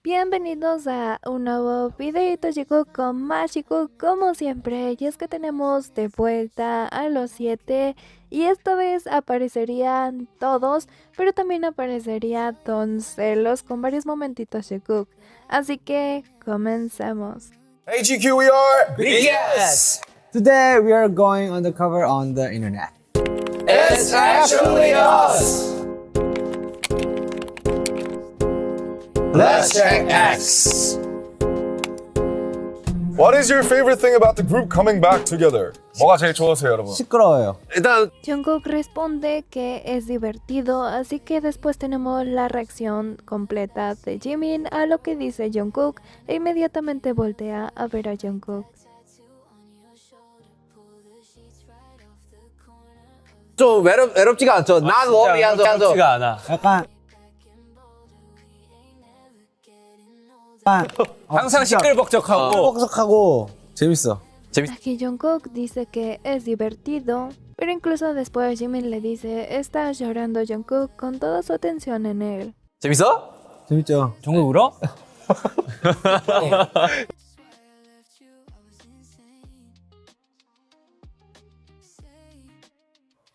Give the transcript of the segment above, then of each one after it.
Bienvenidos a un nuevo videito chicos con más chicos como siempre, y es que tenemos de vuelta a los 7 y esta vez aparecerían todos, pero también aparecería Don Celos con varios momentitos chicos, así que comencemos. Hey GQ, we are BTS! Today we are going undercover on the internet. It's actually us. Let's check X. What is your favorite thing about the group coming back together? 뭐가 제일 좋으세요, 여러분? 시끄러워요. 일단 Jungkook responde que es divertido, así que después tenemos la reacción completa de Jimin a lo que dice Jungkook e inmediatamente voltea a ver a Jungkook. 좀 외롭지가 않죠. 난 웜이야도 외롭지가 않아. 약간 항상 시끌벅적하고 뻑석하고 재밌어. Aquí Jungkook dice que es divertido, pero incluso después Jimin le dice está llorando Jungkook con toda su atención en él. 재밌어? 재밌죠? 종국 울어?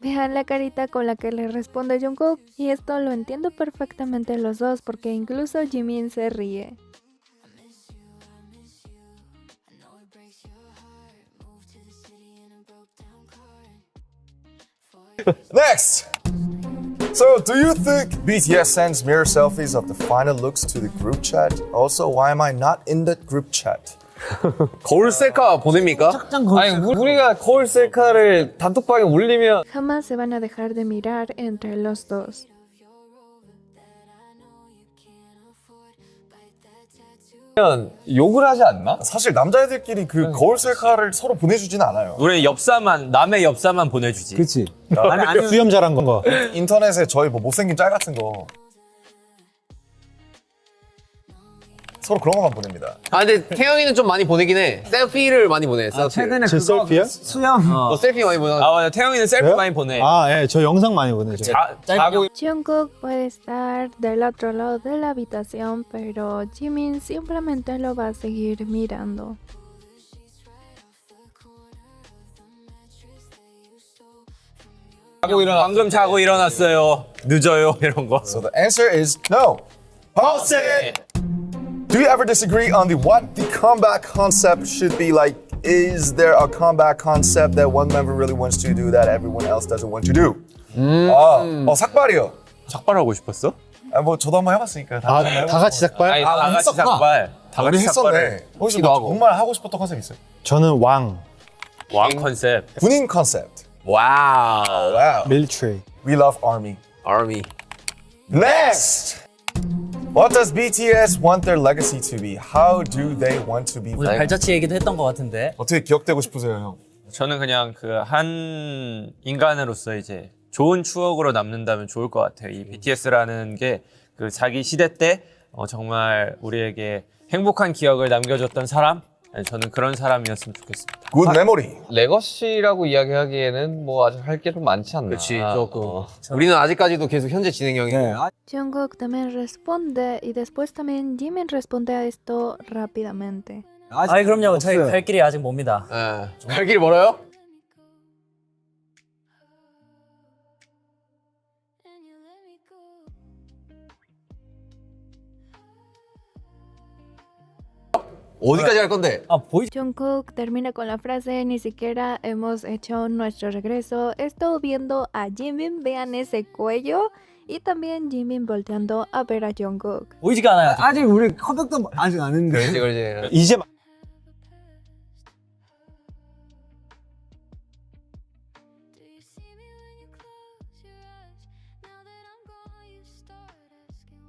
Vean la carita con la que le responde Jungkook, y esto lo entiendo perfectamente los dos porque incluso Jimin se ríe. Next. So, do you think BTS sends mirror selfies of the final looks to the group chat? Also, why am I not in that group chat? 거울 셀카 보냅니까? 짱 거울 아니 우리가 거울 셀카를 단톡방에 올리면 Jamás se van a dejar de mirar entre los dos. 욕을 하지 않나? 사실 남자애들끼리 그 거울 셀카를 서로 보내주진 않아요. 우리는 엽사만 남의 엽사만 보내주지. 그치. 아니 수염 자란 거. 인터넷에 저희 뭐 못생긴 짤 같은 거 서로 그런 것만 보냅니다. 아 근데 태영이는 좀 많이 보내긴 해. 셀피를 많이 보내. 셀피. 최근에 제 그거 셀피야? 수염 셀피 많이 보내. 아 맞아 태영이는 셀피 그래요? 많이 보내. 아, 예, 저 영상 많이 보내죠. 자고 Jungkook puede estar del otro lado de la habitación, pero Jimin simplemente lo va a seguir mirando. 방금 자고 일어났어요. 늦어요 이런 거. So the answer is no. Pause it. Do you ever disagree on what the comeback concept should be like? Is there a comeback concept that one member really wants to do that everyone else doesn't want to do? 삭발이요. 삭발하고 싶었어? 아, 뭐 저도 한번 해봤으니까. 다 같이 삭발? 아니 다 같이 했었구나. 삭발. 다 우리 같이 삭발을. 했었네. 혹시 뭐 정말 하고 싶었던 컨셉 있어요? 저는 왕, 왕 컨셉. 군인 컨셉. 와우. Wow. 밀트리. We love army. 아미. Next. What does BTS want their legacy to be? How do they want to be? 오늘 발자취 얘기도 했던 것 같은데. 어떻게 기억되고 싶으세요, 형? 저는 그냥 그 한 인간으로서 이제 좋은 추억으로 남는다면 좋을 것 같아요. 이 BTS라는 게 그 자기 시대 때 정말 우리에게 행복한 기억을 남겨줬던 사람. 저는 그런 사람이었으면 좋겠습니다. Good memory. 레거시라고 이야기하기에는 뭐 아직 할 게 좀 많지 않나. 그렇지. 조금. 우리는 아직까지도 계속 현재 진행형이고. 네. Jungkook también responde y después también Jimin responde a esto rápidamente. 아이 그럼요. 저희 없어요. 갈 길이 아직 멉니다. 예. 갈 길이 멀어요? 어디까지 갈 건데? 아 보이. Jungkook termina con la frase ni siquiera hemos hecho nuestro regreso. Estoy viendo a Jimin, vean ese cuello. Y también Jimin volteando a ver a Jungkook. 보이지가 않아요. 아직 우리 컴백도 아직 안 했는데. 그렇지 그렇지.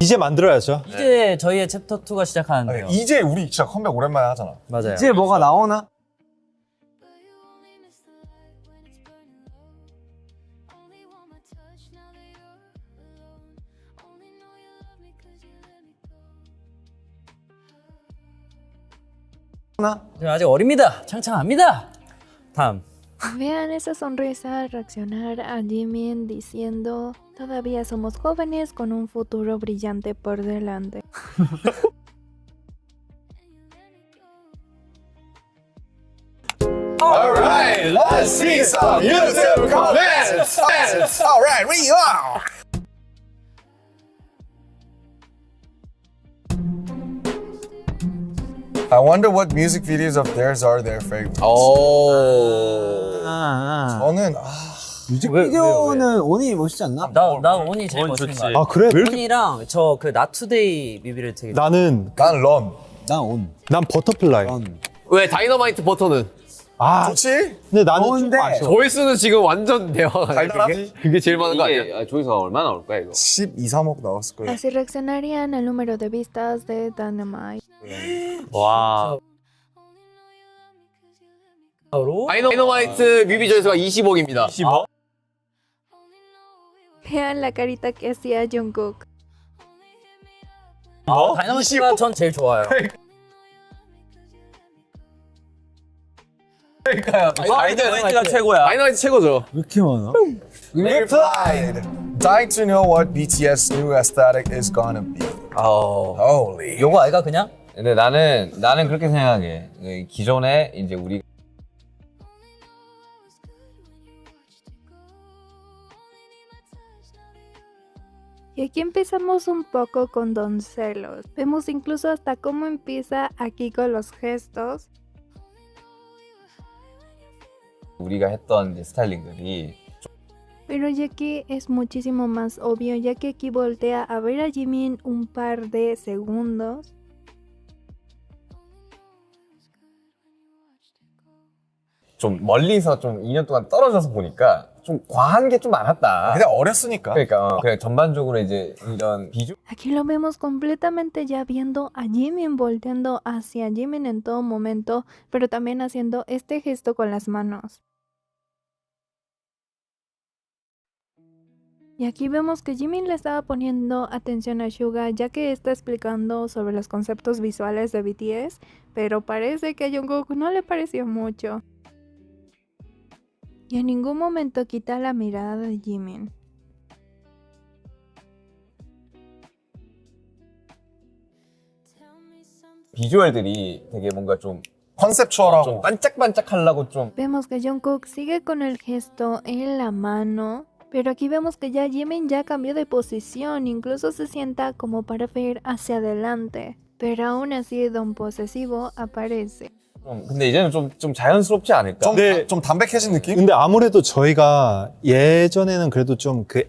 이제 만들어야죠. 이제 저희의 챕터 2가 시작하는데요. 이제 우리 진짜 컴백 오랜만에 하잖아. 맞아요. 이제 뭐가 나오나? 저희 아직 어립니다. 창창합니다. 다음. Vean esa sonrisa al reaccionar a Jimin diciendo todavía somos jóvenes con un futuro brillante por delante. Let's see some YouTube comments. All right, we are. I wonder what music videos of theirs are their favorite. 오. 저는 뮤직비디오는 온이 멋있지 않나? 나 온이 제일 온 멋있는 좋지. 거 같아. 아 그래? 온이랑 저 그 나투데이 뮤비를 되게 나는 난 런. 난 온. 난 버터플라이. 왜 다이너마이트 버터는? 아 좋지? 근데 나는 좋은데. 좀 아쉬워. 조회수는 지금 완전 대화가 달달하지? 그게 제일 많은 거 아니야? 조회수가 얼마나 나올 거야 이거? 12, 3억 나왔을 거예요. Así reaccionarían al número de vistas de Dynamite. 와. 다이너마이트 뮤비 조회수가 20억입니다. 10억? Vean la carita que hacía Jungkook. 다이너마이트가 전 제일 좋아요. 다이너마이트가 최고야. 다이너마이트 최고죠. 왜 이렇게 많아? Replied. Dying to know what BTS new aesthetic is gonna be. Holy. 요거 아이가 그냥? 근데 나는 그렇게 생각해. 기존에 이제 우리 Y aquí empezamos un poco con Doncelos. Vemos incluso hasta cómo empieza aquí con los gestos. 우리가 했던 이제 스타일링들이 Pero ya aquí es muchísimo más obvio, ya que aquí voltea a ver a Jimin un par de segundos. 좀 멀리서 좀 2년 동안 떨어져서 보니까 좀 과한 게 좀 많았다. 그냥 어렸으니까. 그러니까 그냥 전반적으로 이제 이런 비주 Aquí lo vemos completamente ya viendo a Jimin volteando hacia Jimin en todo momento, pero también haciendo este gesto con las manos. Y aquí vemos que Jimin le estaba poniendo atención a Suga ya que está explicando sobre los conceptos visuales de BTS, pero parece que a Jungkook no le pareció mucho. Y en ningún momento quita la mirada de Jimin. 비주얼들이 되게 뭔가 좀 컨셉추얼하고. 반짝반짝하려고 좀 Vemos que Jungkook sigue con el gesto en la mano, pero aquí vemos que ya Jimin ya cambió de posición, incluso se sienta como para ver hacia adelante. Pero aún así Don Posesivo aparece. 근데 이제는 좀 자연스럽지 않을까? 좀 담백해진 느낌? 근데 아무래도 저희가 예전에는 그래도 좀그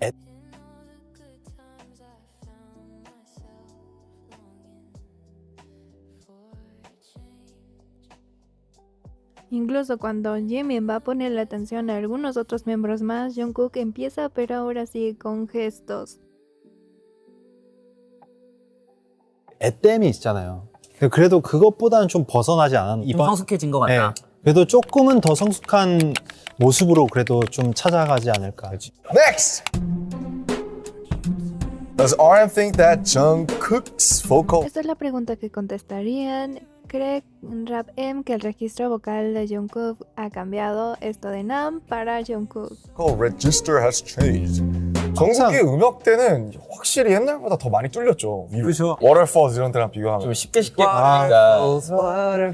Incluso cuando Jimin va a ponerle atención a algunos otros miembros más, Jungkook empieza, pero ahora sí con gestos. 애땜이 있잖아요. 그래도 그것보다는 좀 벗어나지 않았나. 좀 성숙해진 것 같다. 그래도 조금은 더 성숙한 모습으로 그래도 좀 찾아가지 않을까. Next! Does RM think that Jungkook's vocal Esta es la pregunta que contestarían. ¿Cree Rap M que el registro vocal de Jungkook ha cambiado? Esto de Nam para Jungkook. register has changed? 정국의 음역대는 확실히 옛날보다 더 많이 뚫렸죠. 그렇죠. Waterfalls 이런 때랑 비교하면. 좀 쉽게 부르니까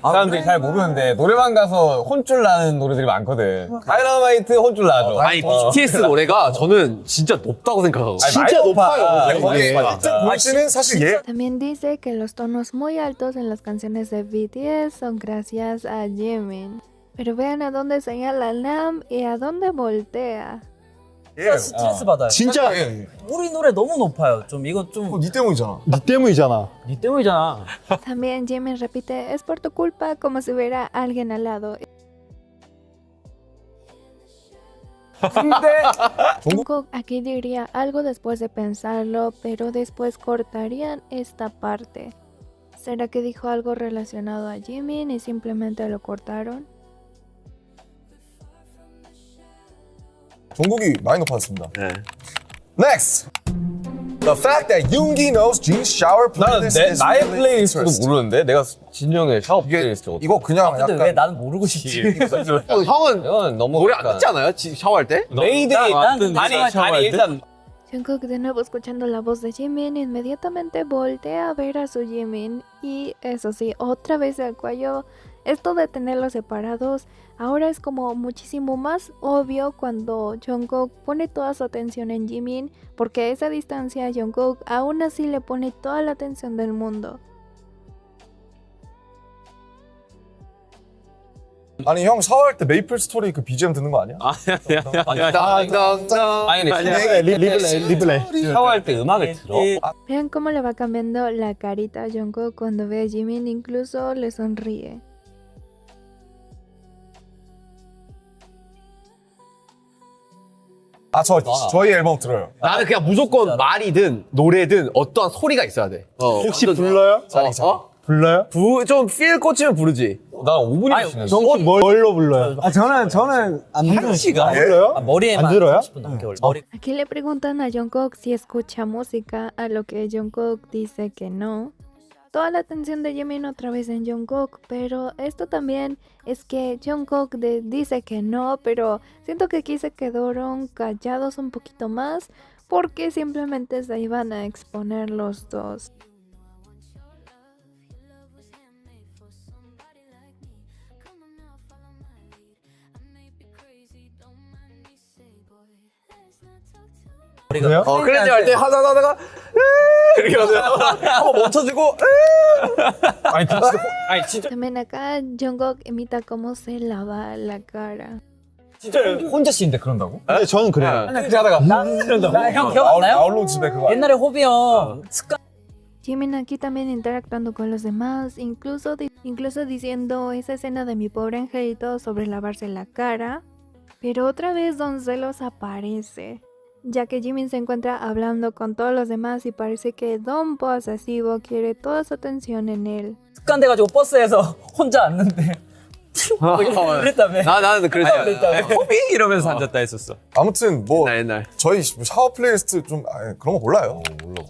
사람들이 잘 모르는데 노래방 가서 혼쭐 나는 노래들이 많거든. 다이너마이트 혼쭐 나죠. 아니 BTS 노래가 저는 진짜 높다고 생각하고. 진짜 높아요. 거기 보이스는 사실 얘 También dice que los tonos muy altos en las canciones de BTS son gracias a Jimin. Pero vean a dónde señala Nam y a dónde voltea. 스트레스 받아요. 진짜 우리 노래 너무 높아요. 좀 이거 좀 니 때문이잖아. 니 때문이잖아. 니 때문이잖아. También Jimin repite, es por tu culpa, como si hubiera alguien al lado. Jungkook aquí diría algo después de pensarlo, pero después cortarían esta parte. ¿Será que dijo algo relacionado a Jimin y simplemente lo cortaron? 종국이 많이 높아졌습니다. Next! The fact that Yoongi knows Jin's shower 나는 playlist is 나의 really 플레이리스트도 interesting. 모르는데 내가 진영의 샤워 이게 플레이리스트 어떻게 이거 그냥 근데 왜 약간 나는 모르고 싶지? 형은 이건 너무 노래 안 듣지 않아요? 샤워할 때? 메이들이 난 근데 아니 일단 Jungkook de nuevo escuchando la voz de Jimin inmediatamente voltea a ver a su Jimin y eso sí, otra vez el cuello Esto de tenerlos separados ahora es como muchísimo más obvio cuando Jungkook pone toda su atención en Jimin, porque a esa distancia Jungkook aún así le pone toda la atención del mundo. 아니 형 샤워할 때 메이플 스토리 그 BGM 듣는 거 아니야? 아니 근데 리플레이. 샤워할 때 음악을 들어? Vean cómo le va cambiando la carita a Jungkook cuando ve a Jimin, incluso le sonríe. 저희 앨범 들어요. 나는 그냥 무조건 말이든 노래든 어떠한 소리가 있어야 돼. 혹시 불러요? 불러요? 좀 필 꽂히면 부르지. 난 5분이 지났어. 혹시 뭘로 불러요? 저는 안 시간? 불러요? 머리에만 안 들어요? 30분 넘게 걸려. 머리 Aquí le preguntan a Jungkook si escucha música, a lo que Jungkook dice que no. Toda la atención de Jimin otra vez en Jungkook, pero esto también es que Jungkook dice que no, pero siento que aquí se quedaron callados un poquito más porque simplemente se iban a exponer los dos. 그래요? 클렌징 할 때 하다가 이렇게 한번 멈춰주고 También acá Jungkook imita cómo se lava la cara. 진짜 혼자 쉬는데 그런다고? 근데 저는 그래요. 혼자 하다가 형 기억 안 나요? 나홀로 집에 그거 옛날에 호비 형 습관 Jimin aquí también interactuando con los demás, incluso diciendo esa escena de mi pobre angelito sobre lavarse la cara. Pero otra vez Don Celos aparece, ya que Jimin se encuentra hablando con todos los demás y parece que Don Posesivo quiere toda su atención en él. 습관돼가지고 버스에서 혼자 앉는데 그랬다며. 나는 그랬어. 호빙 이러면서 앉았다 했었어. 아무튼 뭐 옛날. 저희 샤워 플레이리스트 좀 그런 거 몰라요. 몰라.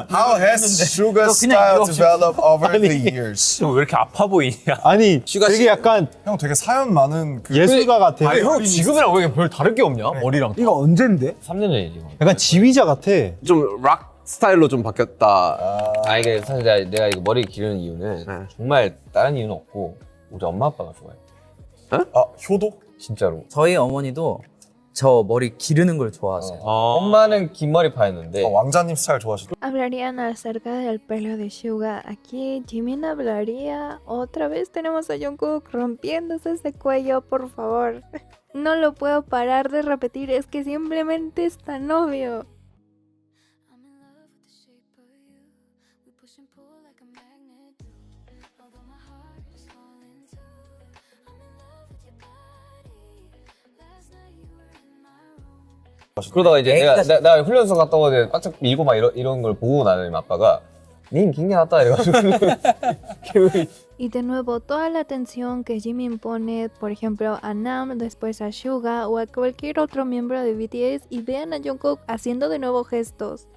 How has Suga style developed over the years? 왜 이렇게 아파 보이냐? 아니 되게 약간 형 되게 사연 많은 그 예술가 같아. 아니 형 지금이랑 왜 별 다를 게 없냐? 머리랑 이거 언젠데? 3년 전이지 이거. 약간 지휘자 같아. 좀 락 스타일로 좀 바뀌었다. 이게 사실 내가 이거 머리 기르는 이유는 정말 다른 이유는 없고 우리 엄마 아빠가 좋아해. 효도? 진짜로. 저희 어머니도 저 머리 기르는 걸 좋아하세요. 엄마는 긴 머리 파였는데 왕자님 스타일 좋아하시죠? Hablarían acerca del pelo de Suga. Aquí Jimin hablaría. Otra vez tenemos a Jungkook rompiéndose ese cuello, por favor. No lo puedo parar de repetir, es que simplemente es tan obvio. 그러다가 이제 내가 훈련소 갔다 오는데 바짝 밀고 막 이런 걸 보고 나는 아빠가 님 긴 게 낫다 이래가지고 Y de nuevo, toda la atención que Jimin pone, por ejemplo, a Nam, después a Suga o a cualquier otro miembro de BTS, y vean a Jungkook haciendo de nuevo gestos.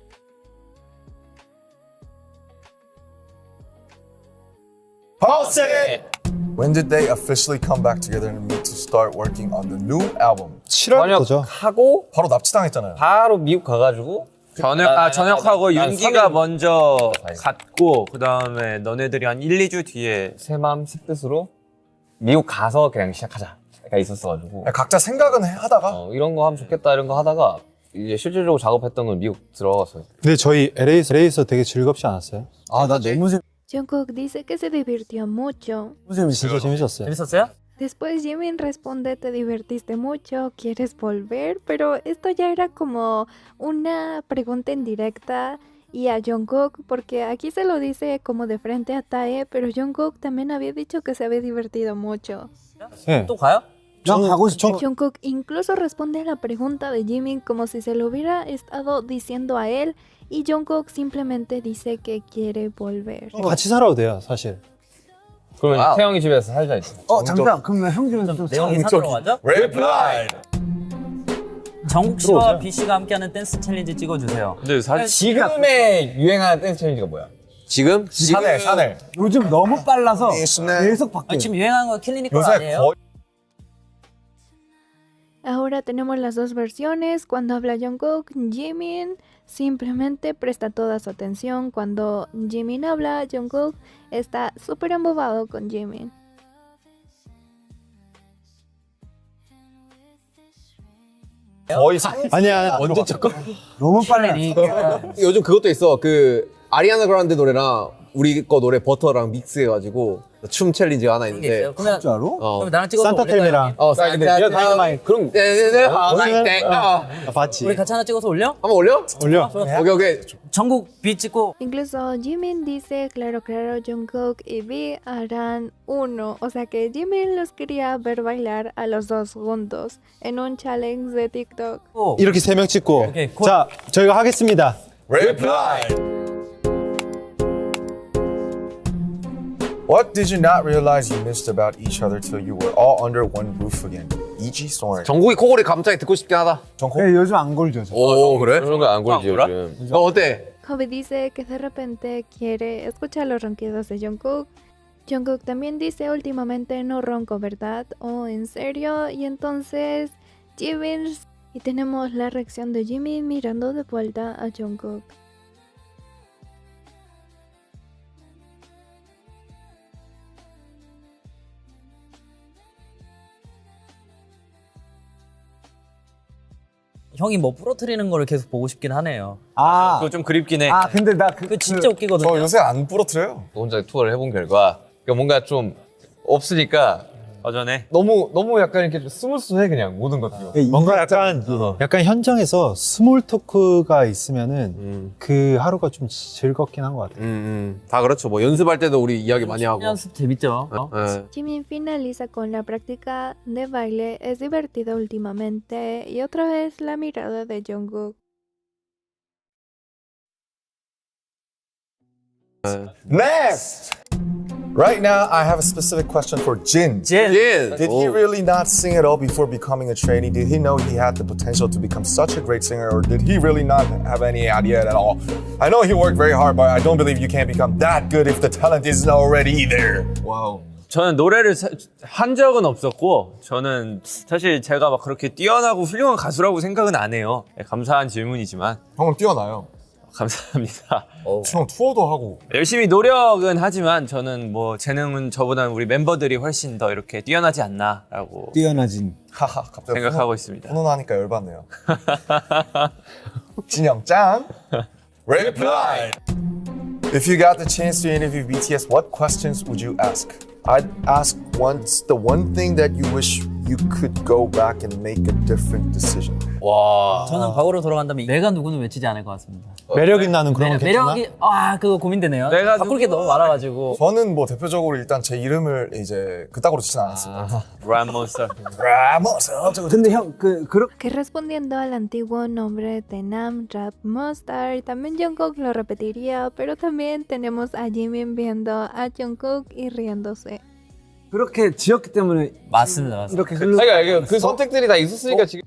Pause! When did they officially come back together and meet to start working on the new album? 7월부터죠. 하고 바로 납치당했잖아요. 바로 미국 가가지고 전역하고 난 윤기가 3일 먼저 사이. 갔고 그 다음에 너네들이 한 1, 2주 뒤에 새 마음 새 뜻으로 미국 가서 그냥 시작하자가 있었어가지고 각자 생각은 하다가 이런 거 하면 좋겠다 이런 거 하다가 이제 실질적으로 작업했던 건 미국 들어갔어요. 근데 저희 LA에서 되게 즐겁지 않았어요? 아, 나 너무 Jungkook dice que se divirtió mucho. 진짜 재밌었어요. 재밌었어요? Después Jimin responde, te divertiste mucho, ¿quieres volver? Pero esto ya era como una pregunta indirecta y a Jungkook, porque aquí se lo dice como de frente a Tae, pero Jungkook también había dicho que se había divertido mucho. 네. 또 가요? 난 가고 싶어. Jungkook incluso responde a la pregunta de Jimin como si se lo hubiera estado diciendo a él, y Jungkook simplemente dice que quiere volver. 같이 살아도 돼요, 사실. 그러면 태영이 집에서 살자 이제. 잠깐. 그러면 형 집에서 좀 내용이 사도록 하죠? Reply! 정국 씨와 B 씨가 함께하는 댄스 챌린지 찍어주세요. 근데 사실 지금의 유행하는 댄스 챌린지가 뭐야? 지금? 샤넬. 요즘 너무 빨라서 샤넬. 계속 바뀌어요. 지금 유행하는 거 킬리니콜 요새 아니에요? 거의 Ahora tenemos las dos versiones. Cuando habla Jungkook, Jimin simplemente presta toda su atención. Cuando Jimin habla, Jungkook está súper embobado con Jimin. 거의 아니야. 언제 잠깐? 너무 빨라. 요즘 그것도 있어. 그 아리아나 그란데 노래랑 우리 거 노래 버터랑 믹스해가지고 춤 챌린지가 하나 그런 게 있는데. 있어요. 그러면 진짜로? 그럼 나랑 찍어서 산타텔미랑 근데 그럼 봤지. 우리 같이 하나 찍어서 올려? 한번 올려? 올려. 오케이. 전국 비 찍고 Incluso Jimin dice, claro, claro, Jungkook y V harán uno. O sea que Jimin los quería ver bailar a los dos juntos en un challenge de TikTok. 이렇게 3명 찍고. 오케이, 콜. 자, 저희가 하겠습니다. reply. What did you not realize you missed about each other till you were all under one roof again? E.G. Soren. 정국이 코골이 갑자기 듣고 싶긴 하다. 정코? 네, 요즘 안 골죠. 저. 오 그래? 그런 거 안 걸지 요즘. 어때? Hobi dice que de repente quiere escuchar los ronquidos de Jungkook. Jungkook también dice últimamente no ronco, ¿verdad? ¿O en serio? Y entonces Jimin... Y tenemos la reacción de Jimin mirando de vuelta a Jungkook. 형이 뭐 부러뜨리는 거를 계속 보고 싶긴 하네요. 아, 그거 좀 그립긴 해. 근데 나 그거 진짜 웃기거든요. 저 요새 안 부러뜨려요. 혼자 투어를 해본 결과 그러니까 뭔가 좀 없으니까 어전에 너무 약간 이렇게 좀 스무스해 그냥 모든 것들이. 뭔가 약간 현장에서 스몰 토크가 있으면은 그 하루가 좀 즐겁긴 한 것 같아요. 다 그렇죠. 뭐 연습할 때도 우리 이야기 많이 하고. 연습 재밌죠. 예. Jimin finaliza con la práctica de baile. Es divertido últimamente. Y otra vez la mirada de Jungkook. Next! Right now, I have a specific question for Jin. 예. Did he really not sing at all before becoming a trainee? Did he know he had the potential to become such a great singer, or did he really not have any idea at all? I know he worked very hard, but I don't believe you can't become that good if the talent isn't already there. Wow. 저는 노래를 한 적은 없었고 저는 사실 제가 막 그렇게 뛰어나고 훌륭한 가수라고 생각은 안 해요. 네, 감사한 질문이지만 형은 뛰어나요. 감사합니다. 형 투어도 하고. 열심히 노력은 하지만 저는 뭐 재능은 저보다는 우리 멤버들이 훨씬 더 이렇게 뛰어나지 않나라고 뛰어나진. 하하, 갑자기 생각하고 있습니다. 훈훈하니까 열받네요. 진영 짱. Reply. If you got the chance to interview BTS, what questions would you ask? I'd ask once the one thing that you wish you could go back and make a different decision. 저는 과거로 돌아간다면 내가 누구는 외치지 않을 것 같습니다. 매력 있나는 그런 거 괜찮아? 매력이 그거 고민되네요. 내가 바꿀 게 너무 많아가지고. 저는 뭐 대표적으로 일단 제 이름을 이제 그따구로 짓진 않았습니다. 람몬스터. 라모스. 근데 형, 그렇게 Que respondiendo al antiguo nombre de Nam Rap Monster, también Jungkook lo repetiría, pero también tenemos a Jimin viendo a Jungkook y riéndose. 그렇게 지었기 때문에 맞습니다. 이렇게 흘러. 그러니까 그 선택들이 다 있었으니까 지금.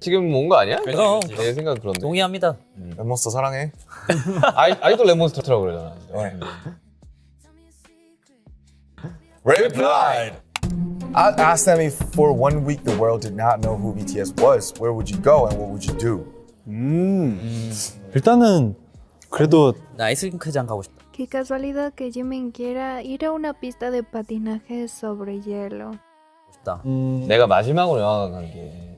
지금 온 거 아니야? 그럼. 내 생각 그런데. 동의합니다. 랩몬스터 사랑해. 아이돌 레몬스터라고 그러잖아. Replied. I asked them if for 1 week the world did not know who BTS was, where would you go and what would you do? 일단은 그래도 나 아이스크림장 가고 싶다. Qué casualidad que Jimin quiera ir a una pista de patinaje sobre hielo. 싶다. 내가 마지막으로 영화관 간 게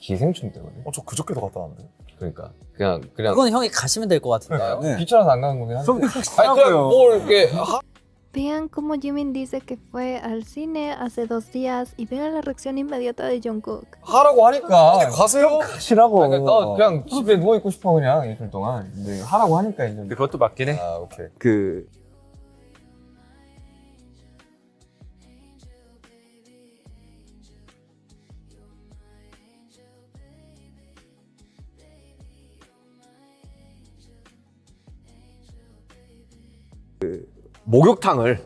기생충 때거든. 저 그저께도 갔다 왔는데. 그러니까 그냥 그건 형이 가시면 될 것 같은데. 귀찮아서 안 가는 거긴 한데. 아니 하고요. 그냥 뭘 이렇게 Vean cómo Jimin dice que fue al cine hace 2 días y vean la reacción inmediata de Jungkook. 하라고 하니까. 가세요. 하시라고. 그러니까 그냥 집에 누워 있고 싶어 그냥 일주일 동안. 근데 하라고 하니까 이제. 그것도 맞긴 해. 아, 오케이. 그 목욕탕을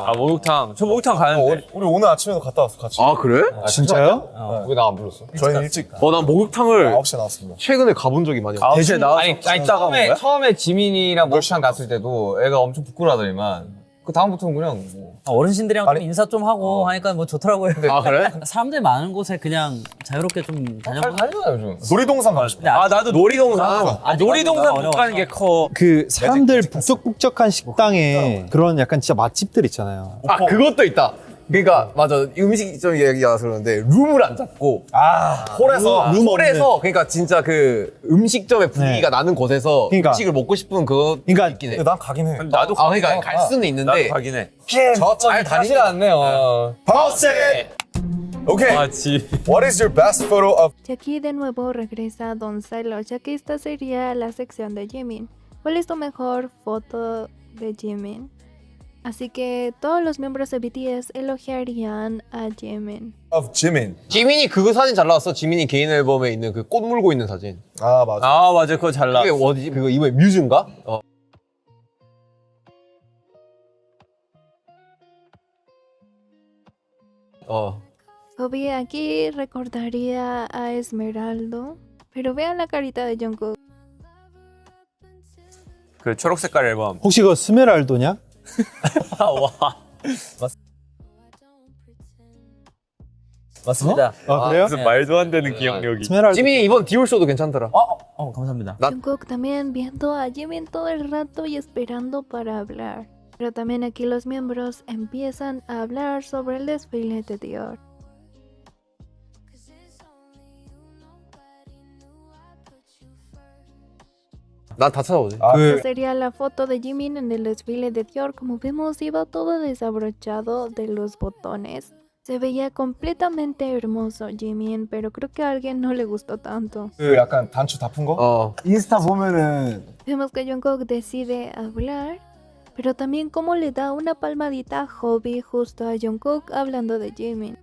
아 목욕탕. 저 목욕탕 가는데. 우리 오늘 아침에도 갔다 왔어 같이. 아 그래? 진짜요? 왜 나 안 불렀어? 저희는 일찍 난 목욕탕을 9시에 나왔습니다. 최근에 가본 적이 많이 없어. 대체 나와서 아니 처음에 지민이랑 목욕탕 갔을 때도 애가 엄청 부끄러워하더니만 그 다음부터는 그냥 뭐 어르신들이랑 좀 인사 좀 하고 하니까 뭐 좋더라고요. 아 그래? 사람들 많은 곳에 그냥 자유롭게 좀 다녀보면. 살잖아요 요즘. 놀이동산 가고 싶어. 아 나도 놀이동산. 놀이동산 못 가는 게 커. 그 사람들 북적북적한 식당에 그런 약간 진짜 맛집들 있잖아요. 아 그것도 있다. 그러니까 맞아 음식점 얘기가 그러는데 룸을 안 잡고 홀에서 홀에서 그러니까 진짜 그 음식점의 분위기가 나는 곳에서 그러니까. 음식을 먹고 싶은 그거 그러니까 있긴 해. 난 가긴 해. 나도 그러니까 갈 수는 나도 있는데 가긴 해. 저 잘 다니질 않네요. Pause it. Okay. 아 지. What is your best photo of? Y aquí de nuevo regresa Don Celo, ya que esta sería la sección de Jimin. ¿Cuál es tu mejor foto de Jimin? Así que todos los miembros de BTS elogiarían a Jimin. Of Jimin. 지민이 그거 사진 잘 나왔어. 지민이 개인 앨범에 있는 그 꽃 물고 있는 사진. 아 맞아. 아 맞아 그거 잘 그게 나왔어. 어디지? 그거 이번에 뮤즈인가? Kobe aquí recordaría a Esmeraldo, pero vean la carita de Jungkook. 그 초록 색깔 앨범. 혹시 그거 스메랄도냐? 와. 맞습니다. 아 그래요? 무슨 말도 안 되는 기억력이. 스메랄도. 지민이 이번 디올 쇼도 괜찮더라. 감사합니다. Jungkook también viendo a Jimin todo el rato y esperando para hablar. Pero también aquí los miembros empiezan a hablar sobre el desfile de Dior. 난 다 찾아보지. Esta sería la foto de Jimin en el desfile de Dior. Como vemos, iba todo desabrochado de los botones. Se veía completamente hermoso Jimin, pero creo que a alguien no le gustó tanto. 그 약간 단추 다 푼 거? 인스타 보면은 Vemos que Jungkook decide hablar, pero también como le da una palmadita a Hobby justo a Jungkook hablando de Jimin.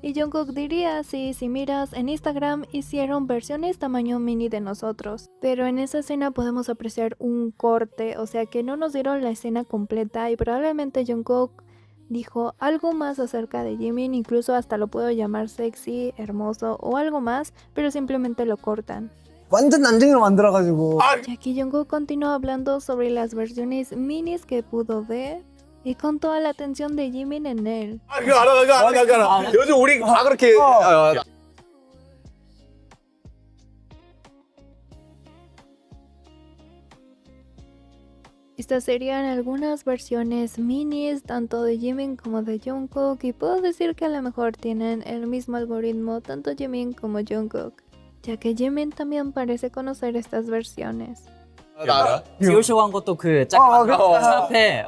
Y Jungkook diría, sí, si miras en Instagram hicieron versiones tamaño mini de nosotros. Pero en esa escena podemos apreciar un corte, o sea que no nos dieron la escena completa y probablemente Jungkook dijo algo más acerca de Jimin, incluso hasta lo puedo llamar sexy, hermoso o algo más, pero simplemente lo cortan. 완전 난쟁이로 만들어가지고 Y aquí Jungkook continúa hablando sobre las versiones minis que pudo ver y con toda la atención de Jimin en él. 그거 알아. 요즘 우리 다 그렇게. Estas serían algunas versiones minis tanto de Jimin como de Jungkook y puedo decir que a lo mejor tienen el mismo algoritmo tanto Jimin como Jungkook, ya que Jimin también parece conocer estas versiones. 디올 쇼 한 것도 그 작게 차 앞에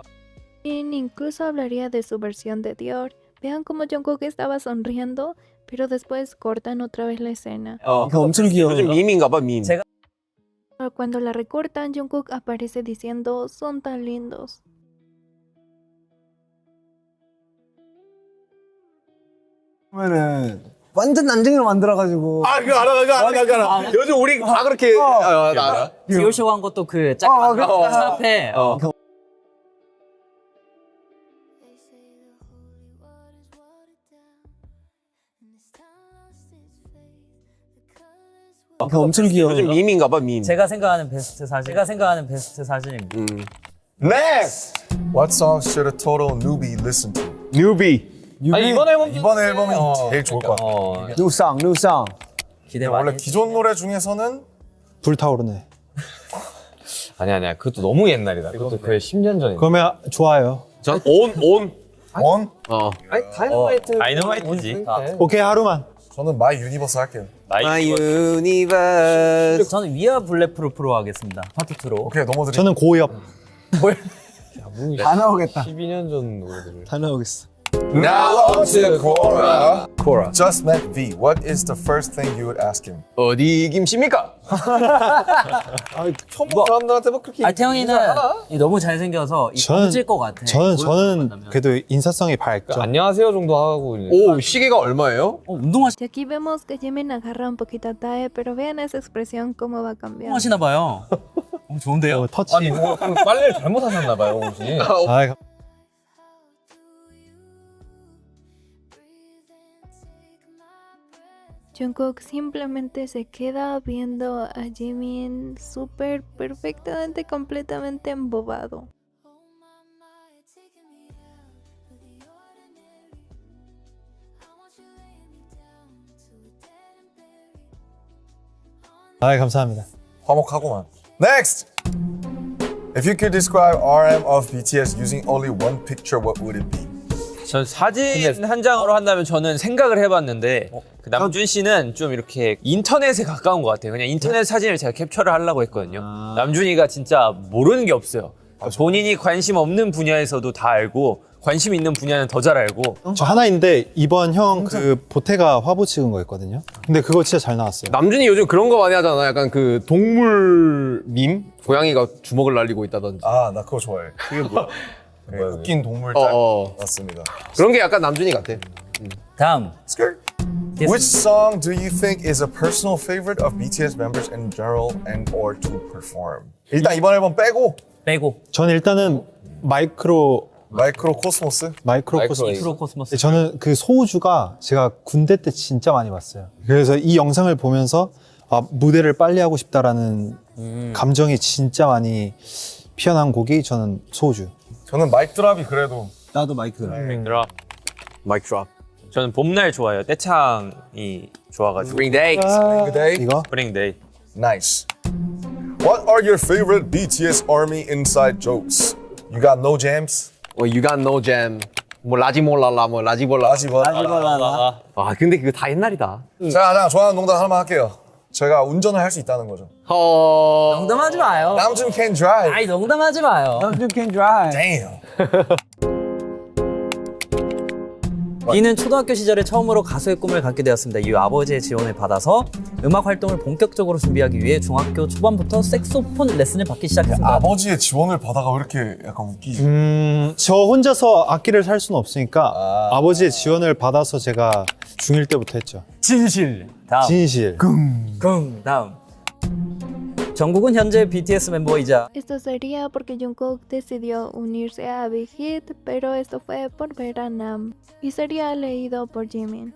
Jimin incluso hablaría de su versión de Dior. Vean cómo Jungkook estaba sonriendo, pero después cortan otra vez la escena. 이거 엄청 귀여워. 요즘 밈인가 봐, 밈. Pero cuando la recortan, Jungkook aparece diciendo son tan lindos. 보면은 완전 난쟁이로 만들어가지고 그거 알아. 요즘 우리 다 그렇게. 디올 쇼 한 것도 그 작게 차 앞에 이거 엄청 귀여워. 요즘 밈인가 봐, 밈. 제가 생각하는 베스트 사진입니다. Next. What song should a total newbie listen to? 뉴비. 아니 이번 앨범 이번 앨범이 제일 좋을 것 같아. 뉴상 뉴상. 기대 많이. 원래 기존 노래 중에서는 불타오르네. 아니야 그것도 너무 옛날이다. 그것도 거의 10년 전이다. 그러면 좋아요. 전 온. 원. 아니 다이너마이트 다이너마이트지. 오케이 하루만. 저는 마이 유니버스 할게요. 마이 유니버스. 저는 위아 블랙프루프로 하겠습니다. 파트 2로. 오케이 넘어드리. 저는 고엽. 다 나오겠다. 12년 전 노래들을. 다 나오겠어. Now on to Cora. 코라. Just met V. What is the first thing you would ask him? 어디 김씨입니까? 처음 본 사람들한테 뭐 그렇게 태영이는 너무 잘생겨서 저는- 질 것 같아. 저는 그래도 인사성이 밝죠. 안녕하세요 정도 하고 이제. 오, 시계가 얼마예요? Y aquí vemos que Jimin agarra un poquito a Tae, pero vean esa expresión cómo va cambiando. 운동하시나 봐요. 좋은데요? 터치. 아니 뭐 빨래를 잘못 하셨나 봐요 옷이. 아, Jungkook simplemente se queda viendo a Jimin súper perfectamente, completamente embobado. 아, 감사합니다. 화목하고만. Next! If you could describe RM of BTS using only one picture, what would it be? 전 사진 한 장으로 한다면 저는 생각을 해봤는데 그 남준 씨는 좀 이렇게 인터넷에 가까운 것 같아요. 그냥 인터넷 사진을 제가 캡처를 하려고 했거든요. 남준이가 진짜 모르는 게 없어요. 본인이 관심 없는 분야에서도 다 알고 관심 있는 분야는 더 잘 알고. 저 하나 있는데 이번 형 그 보태가 화보 찍은 거 있거든요. 근데 그거 진짜 잘 나왔어요. 남준이 요즘 그런 거 많이 하잖아. 약간 그 동물 밈? 고양이가 주먹을 날리고 있다든지. 아, 나 그거 좋아해. 그게 뭐야? 웃긴 동물 짤. 맞습니다. 그런 게 약간 남준이 같아. 다음. Skirt. Which song do you think is a personal favorite of BTS members in general and or to perform? 일단 이번 앨범 빼고 저는 일단은 마이크로 코스모스. 코스모스. 저는 그 소우주가 제가 군대 때 진짜 많이 봤어요. 그래서 이 영상을 보면서 아, 무대를 빨리 하고 싶다라는 감정이 진짜 많이 피어난 곡이 저는 소우주. 저는 마이크 드랍이 그래도 나도 마이크 들어. 드랍. 마이크 드랍. 저는 봄날 좋아해요. 떼창이 좋아가지고. Spring Day. 그대. 이거 스프링데이. Nice. What are your favorite BTS ARMY inside jokes? You got no jams? You got no jam. 뭐 라지몰랄라 뭐 라지볼라. 라지버. 아 근데 그거 다 옛날이다. 제가 가장 좋아하는 농담 하나만 할게요. 제가 운전을 할 수 있다는 거죠. 농담하지 마요. 남준 can drive. 아니 농담하지 마요. You can drive. Damn. B는 초등학교 시절에 처음으로 가수의 꿈을 갖게 되었습니다. 이후 아버지의 지원을 받아서 음악 활동을 본격적으로 준비하기 위해 중학교 초반부터 색소폰 레슨을 받기 시작했습니다. 아버지의 지원을 받아가 왜 이렇게 약간 웃기지? 저 혼자서 악기를 살 수는 없으니까 아버지의 지원을 받아서 제가 중1 때부터 했죠. 진실. 다음. 진실. 다음. 정국은 현재 BTS 멤버이자 Esto sería porque Jungkook decidió unirse a Big Hit, pero esto fue por ver a Nam. Y sería leído por Jimin.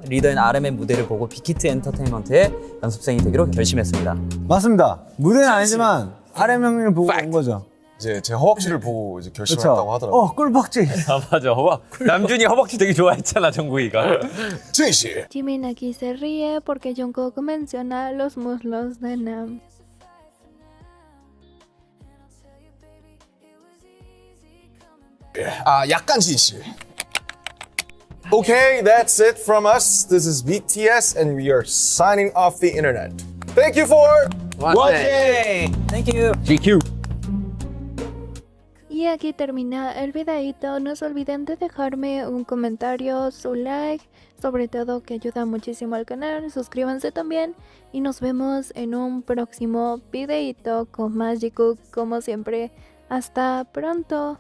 리더인 RM의 무대를 보고 빅히트 엔터테인먼트의 연습생이 되기로 결심했습니다. 맞습니다. 무대는 아니지만 RM 형님을 보고 온 거죠. 이제 제 허벅지를 보고 이제 결심했다고 하더라고요. 꿀벅지. 아 맞아. 남준이 허벅지 되게 좋아했잖아 정국이가. 진실. Jimin aquí se ríe porque Jungkook menciona los muslos de Nam. 약간 진실. Okay, that's it from us. This is BTS and we are signing off the internet. Thank you for watching. Thank you. GQ. Y aquí termina el videito. No se olviden de dejarme un comentario, su like, sobre todo que ayuda muchísimo al canal. Suscríbanse también y nos vemos en un próximo videito con más Jungkook como siempre. Hasta pronto.